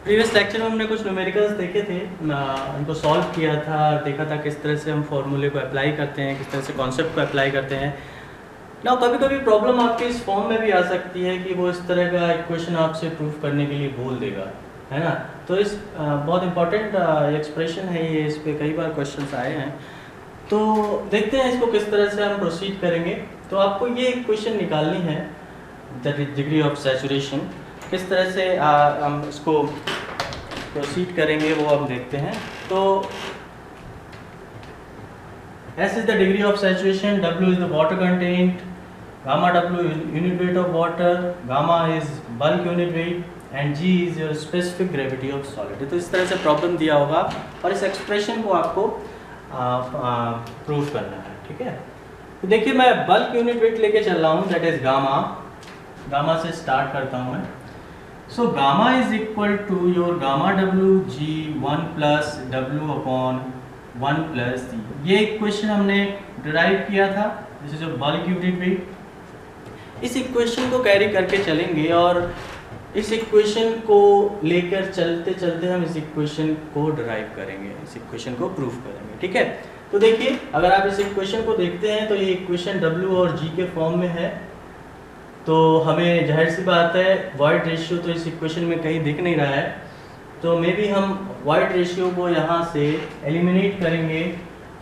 Previous lecture में हमने कुछ न्यूमेरिकल्स देखे थे, उनको सॉल्व किया था, देखा था किस तरह से हम फॉर्मूले को अप्लाई करते हैं, किस तरह से कॉन्सेप्ट को अप्लाई करते हैं ना। कभी कभी प्रॉब्लम आपके इस फॉर्म में भी आ सकती है कि वो इस तरह का इक्वेशन आपसे प्रूफ करने के लिए बोल देगा, है ना। तो इस बहुत इंपॉर्टेंट एक्सप्रेशन है ये, इस पर कई बार क्वेश्चन आए हैं। तो देखते हैं इसको किस तरह से हम प्रोसीड करेंगे। तो आपको ये इक्वेशन निकालनी है, द डिग्री ऑफ सैचुरेशन। किस तरह से हम इसको प्रोसीड करेंगे वो हम देखते हैं। तो S is the degree of saturation, W is the water content, gamma W unit weight of water, gamma is bulk unit weight and G is your specific gravity of solid। तो इस तरह से प्रॉब्लम दिया होगा और इस expression को आपको प्रूव करना है, ठीक है। तो देखिए मैं बल्क यूनिट वेट लेके चल रहा हूँ, दैट इज गामा। गामा से स्टार्ट करता हूँ मैं। So gamma is equal to your gamma W G 1 plus W upon 1 plus D. ये इक्वेशन हमने डिराइव किया था, this is bulk unit weight. इस इक्वेशन को कैरी करके चलेंगे और इस इक्वेशन को लेकर चलते चलते हम इस इक्वेशन को डिराइव करेंगे, इस इक्वेशन को प्रूफ करेंगे, ठीक है। तो देखिए अगर आप इस इक्वेशन को देखते हैं तो ये इक्वेशन W और G के फॉर्म में है। तो हमें जाहिर सी बात है वॉइड रेशियो तो इस इक्वेशन में कहीं दिख नहीं रहा है, तो मे बी हम वॉइड रेशियो को यहाँ से एलिमिनेट करेंगे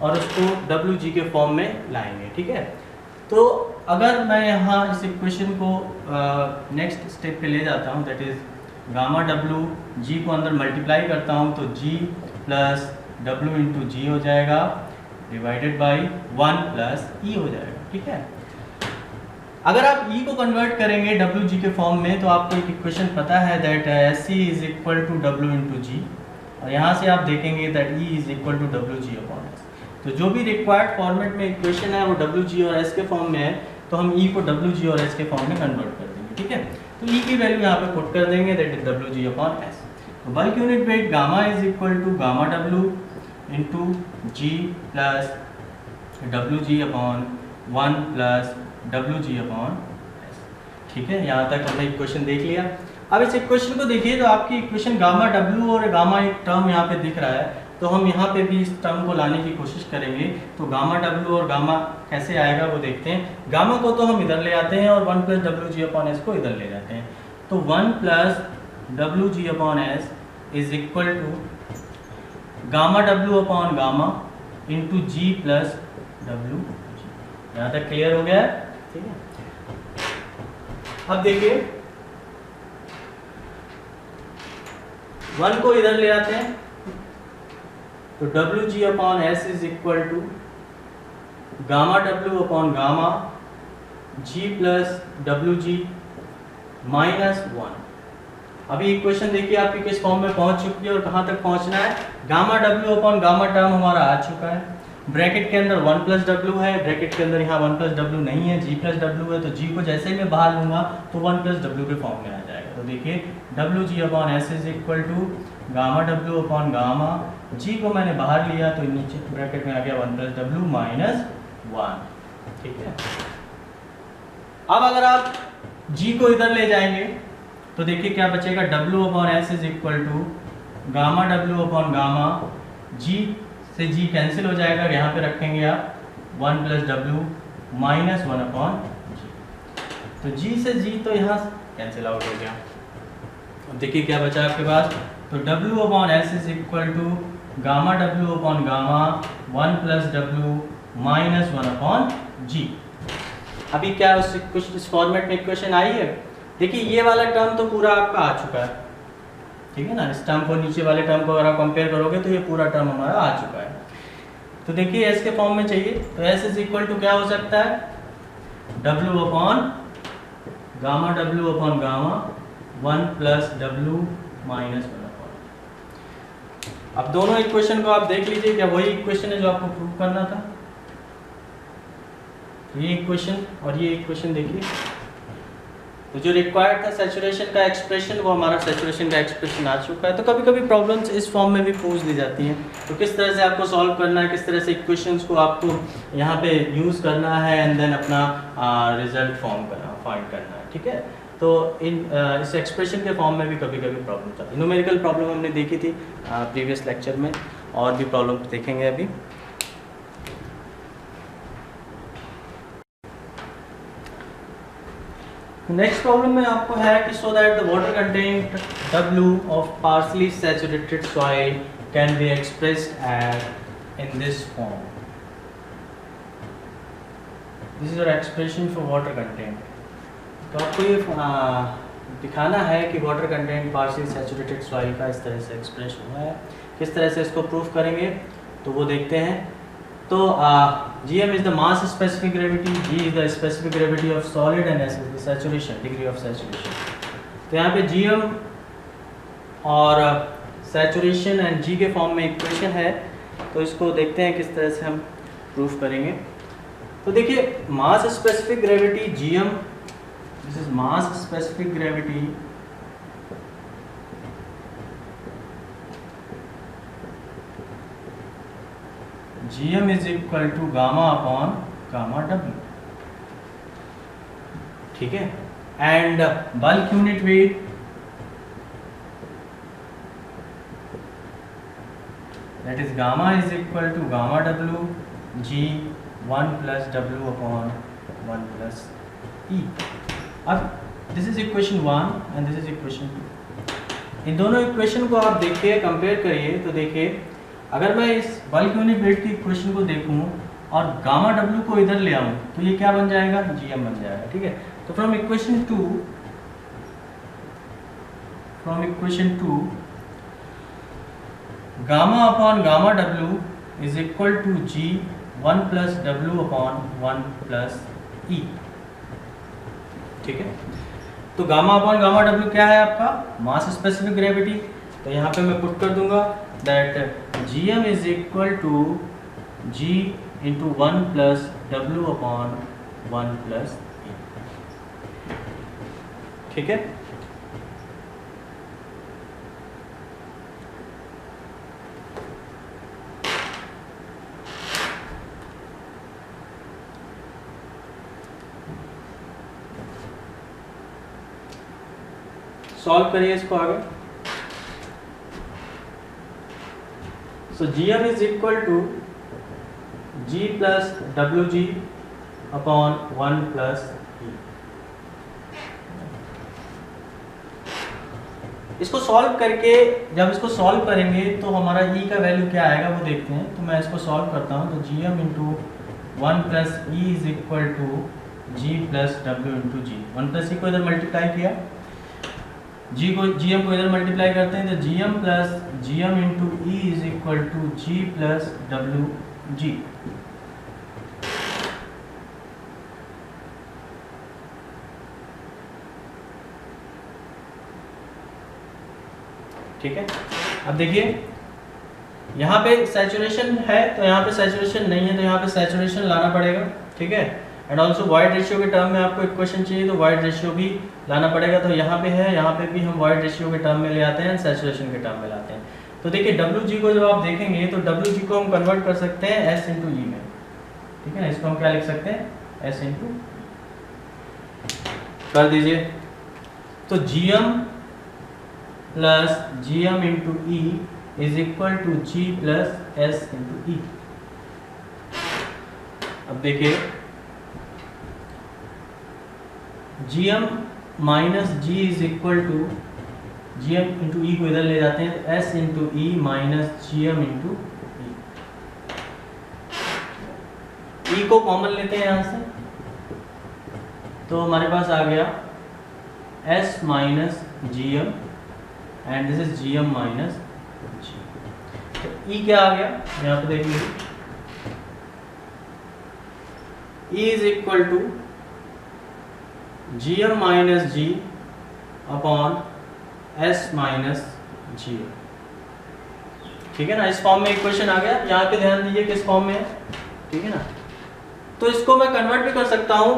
और उसको WG के फॉर्म में लाएंगे, ठीक है। तो अगर मैं यहाँ इस इक्वेशन को नेक्स्ट स्टेप पे ले जाता हूँ, दैट इज गामा डब्ल्यू जी को अंदर मल्टीप्लाई करता हूँ तो G प्लस डब्ल्यू इंटू जी हो जाएगा डिवाइडेड बाई 1 प्लस ई हो जाएगा, ठीक है। अगर आप E को कन्वर्ट करेंगे WG के फॉर्म में तो आपको एक इक्वेशन पता है that SC is equal to W into G, और यहाँ से आप देखेंगे that E is equal to WG upon S। तो जो भी रिक्वायर्ड फॉर्मेट में इक्वेशन है वो WG और S के फॉर्म में है, तो हम E को WG और S के फॉर्म में कन्वर्ट कर देंगे, ठीक है। तो E की वैल्यू यहाँ पे पुट कर देंगे, that is WG upon S। तो bulk unit weight gamma is equal to gamma W into G plus WG upon 1 plus WG upon S, ठीक है। यहाँ तक हमने इक्वेशन देख लिया। अब इस इक्वेशन को देखिए तो आपकी इक्वेशन गामा W और गामा एक टर्म यहाँ पे दिख रहा है, तो हम यहाँ पे भी इस टर्म को लाने की कोशिश करेंगे। तो गामा W और गामा कैसे आएगा वो देखते हैं। गामा को तो हम इधर ले आते हैं और 1 प्लस WG अपॉन S को इधर ले जाते हैं। तो 1 plus WG upon S is equal to gamma W upon gamma into G plus WG। यहाँ तक क्लियर हो गया है, ठीक है। अब देखिए 1 को इधर ले आते हैं तो WG upon S is equal to gamma W upon gamma G plus WG minus 1। अभी इक्वेशन देखिए आपकी किस फॉर्म में पहुंच चुकी है और कहां तक पहुंचना है। Gamma W upon gamma term हमारा आ चुका है, ब्रैकेट के अंदर 1 प्लस डब्ल्यू है, ब्रैकेट के अंदर यहाँ 1 प्लस डब्ल्यू नहीं है, G प्लस डब्ल्यू है। तो G को जैसे ही मैं बाहर लूँगा तो 1 प्लस डब्ल्यू के फॉर्म में आ जाएगा। तो देखिए WG upon S is equal to gamma W upon gamma, G को मैंने बाहर लिया तो नीचे ब्रैकेट में आ गया 1 प्लस डब्ल्यू माइनस 1, ठीक है। अब अगर आप G को इधर ले जाएंगे तो देखिए क्या बचेगा, W upon S is equal to gamma W upon gamma, G से G कैंसिल हो जाएगा, यहाँ पे रखेंगे आप 1 plus W minus 1 upon G। तो G से G तो यहाँ कैंसिल आउट हो गया। अब देखिए क्या बचा आपके पास, तो W upon S is equal to gamma W upon gamma 1 plus W minus 1 upon G। अभी क्या उस कुछ इस फॉर्मेट में इक्वेशन आई है। देखिए ये वाला टर्म तो पूरा आपका आ चुका है, ठीक है ना। इस टर्म को नीचे वाले टर्म को अगर आप कंपेयर करोगे तो ये पूरा टर्म हमारा आ चुका है। तो देखिए S के फॉर्म में चाहिए तो S इज इक्वल टू क्या हो सकता है, W upon gamma W upon gamma 1 plus W minus 1 upon. अब दोनों इक्वेशन को आप देख लीजिए, क्या वही इक्वेशन है जो आपको प्रूव करना था। ये इक्वेशन और ये इक्वेशन देखिए, तो जो रिक्वायर्ड था सैचुरेशन का एक्सप्रेशन वो हमारा सैचुरेशन का एक्सप्रेशन आ चुका है। तो कभी कभी प्रॉब्लम्स इस फॉर्म में भी पूछ दी जाती हैं, तो किस तरह से आपको सॉल्व करना है, किस तरह से इक्वेशंस को आपको यहाँ पे यूज़ करना है एंड देन अपना रिजल्ट फाइंड करना है, ठीक है। तो इस एक्सप्रेशन के फॉर्म में भी कभी कभी प्रॉब्लम था। न्यूमेरिकल प्रॉब्लम हमने देखी थी प्रीवियस लेक्चर में, और भी प्रॉब्लम देखेंगे अभी। नेक्स्ट प्रॉब्लम में आपको है कि so that the water content W of partially saturated soil can be expressed at in this form. This is your expression for water content. तो आपको ये दिखाना है कि water content partial saturated soil का इस तरह से एक्सप्रेस हुआ है। किस तरह से इसको प्रूफ करेंगे तो वो देखते हैं। तो Gm is the mass specific gravity, G is the specific gravity of solid and S is the saturation degree of saturation. तो यहाँ पे Gm और सैचुरेशन एंड G के फॉर्म में इक्वेशन है, तो इसको देखते हैं किस तरह से हम प्रूफ करेंगे। तो देखिए मास specific gravity Gm, this is mass specific gravity Gm is equal to gamma upon gamma W, ठीक है। And bulk unit wait that is gamma is equal to gamma W G 1 plus W upon 1 plus E। अब this is equation 1 and this is equation 2। इन दोनों equation को आप देखिए, compare करिए, तो देखिए अगर मैं इस बल्क यूनिट वेट की इक्वेशन को देखूं और गामा डब्ल्यू को इधर ले आऊं तो ये क्या बन जाएगा, जीएम बन जाएगा, ठीक है। तो from equation 2 gamma upon gamma W is equal to G 1 plus W upon 1 plus E, ठीक है। तो गामा अपॉन गामा डब्ल्यू क्या है आपका, मास स्पेसिफिक ग्रेविटी। तो यहाँ पे मैं पुट कर दूंगा that GM is equal to G into 1 plus W upon 1 plus E, ठीक है। सॉल्व करिए इसको आगे। So GM is equal to G plus W G upon 1 plus E. इसको सॉल्व करके जब इसको सॉल्व करेंगे तो हमारा ई का वैल्यू क्या आएगा वो देखते हैं। तो मैं इसको सॉल्व करता हूँ। तो GM into 1 plus E is equal to G plus W into G. 1 plus E को इधर मल्टीप्लाई किया, जी को जीएम को इधर मल्टीप्लाई करते हैं, तो GM plus GM into E is equal to G plus W G. ठीक है। अब देखिए यहाँ पे सैचुरेशन है तो यहाँ पे सैचुरेशन नहीं है, तो यहाँ पे सैचुरेशन लाना पड़ेगा, ठीक है। एंड ऑल्सो वाइड रेशियो के टर्म में आपको इक्वेशन चाहिए तो वाइड रेशियो भी लाना पड़ेगा। तो यहाँ पे है, यहाँ पे भी हम वाइड रेशियो के टर्म में ले आते हैं, सैचुरेशन के टर्म में लाते हैं। तो देखिए डब्ल्यू जी को जब आप देखेंगे तो डब्ल्यू जी को हम कन्वर्ट कर सकते हैं एस इंटू ई में, ठीक है ना। इसको हम क्या लिख सकते हैं, एस इंटू कर दीजिए। तो G M plus G M into E is equal to G plus S into E. अब देखिए G M minus G is equal to G M into E को इधर ले जाते हैं, तो S into E minus G M into E को common लेते हैं यहाँ से, तो हमारे पास आ गया S minus G M and this is G M minus G. तो ई क्या आ गया यहाँ पे देख लीजिए, E is equal to G M minus G upon S minus G, ठीक है ना। इस फॉर्म में इक्वेशन आ गया। यहाँ पे ध्यान दीजिए किस फॉर्म में है, ठीक है ना। तो इसको मैं कन्वर्ट भी कर सकता हूँ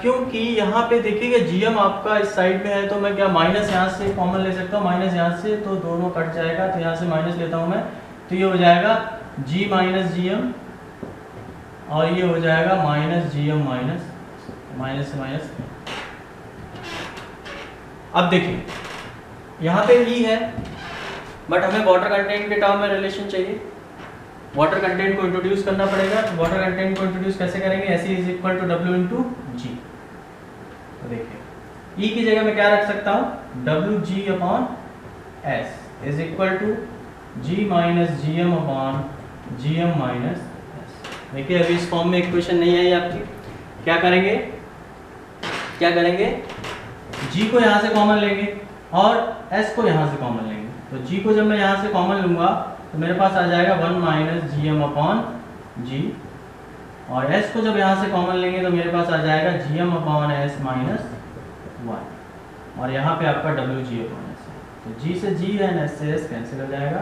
क्योंकि यहाँ पे देखिएगा जीएम आपका इस साइड में है, तो मैं क्या माइनस यहाँ से कॉमन ले सकता हूँ, माइनस यहाँ से, तो दोनों कट जाएगा। तो यहाँ से माइनस लेता हूँ मैं, तो ये हो जाएगा जी माइनस जी एम और ये हो जाएगा minus G M minus, minus से माइनस अब देखिए यहाँ पे ई है, बट हमें वाटर कंटेंट के टर्म में रिलेशन चाहिए, वाटर कंटेंट को इंट्रोड्यूस करना पड़ेगा। तो वाटर कंटेंट को इंट्रोड्यूस कैसे करेंगे, S is equal to W into G. तो देखिए ई की जगह मैं क्या रख सकता हूँ, W G upon S is equal to G minus G M upon G M minus S. देखिए अभी इस फॉर्म में इक्वेशन नहीं आई आपकी, क्या करेंगे, क्या करेंगे, जी को यहाँ से कॉमन लेंगे और एस को यहाँ से कॉमन लेंगे। तो जी को जब मैं यहाँ से कॉमन लूँगा तो मेरे पास आ जाएगा 1 माइनस जी एम अपॉन जी, और एस को जब यहाँ से कॉमन लेंगे तो मेरे पास आ जाएगा G M upon S minus 1, और यहाँ पे आपका डब्ल्यू जी अपॉन एस है। तो जी से जी एंड एस से एस कैंसिल हो जाएगा।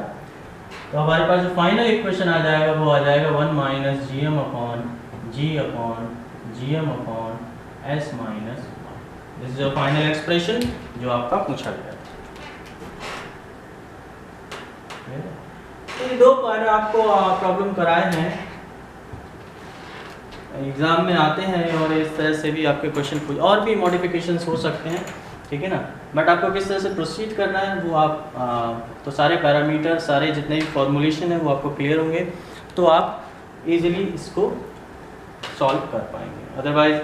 तो हमारे पास जो फाइनल इक्वेशन आ जाएगा वो आ जाएगा 1 minus G M upon G M upon S minus 1। This is your final expression जो आपका पूछा गया। तो ये दो बार आपको प्रॉब्लम कराए हैं, एग्जाम में आते हैं, और इस तरह से भी आपके क्वेश्चन कुछ और भी मॉडिफिकेशंस हो सकते हैं, ठीक है ना। बट आपको किस तरह से प्रोसीड करना है वो आप तो सारे पैरामीटर, सारे जितने भी फॉर्मुलेशन है वो आपको क्लियर होंगे, तो आप इजीली इसको सॉल्व कर पाएंगे। अदरवाइज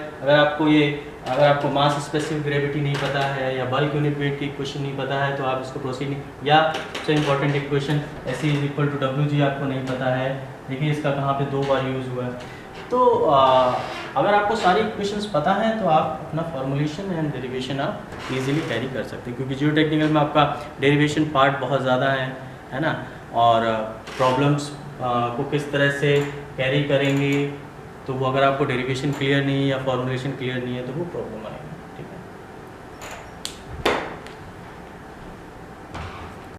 अगर आपको मास स्पेसिफिक ग्रेविटी नहीं पता है या बल्क यूनिट वेट की इक्वेशन नहीं पता है तो आप इसको प्रोसीड नहीं, या सबसे important equation S E is equal to W G आपको नहीं पता है, देखिए इसका कहाँ पे 2 बार यूज़ हुआ है। तो अगर आपको सारी इक्वेशंस पता हैं तो आप अपना फॉर्मुलेशन एंड डेरिवेशन आप इजीली कैरी कर सकते हैं, क्योंकि जियो टेक्निकल में आपका डेरिवेशन पार्ट बहुत ज़्यादा है ना, और प्रॉब्लम्स को किस तरह से कैरी करेंगे, तो वो अगर आपको डेरिवेशन क्लियर नहीं है या फॉर्मुलेशन क्लियर नहीं है तो वो प्रॉब्लम आएगी।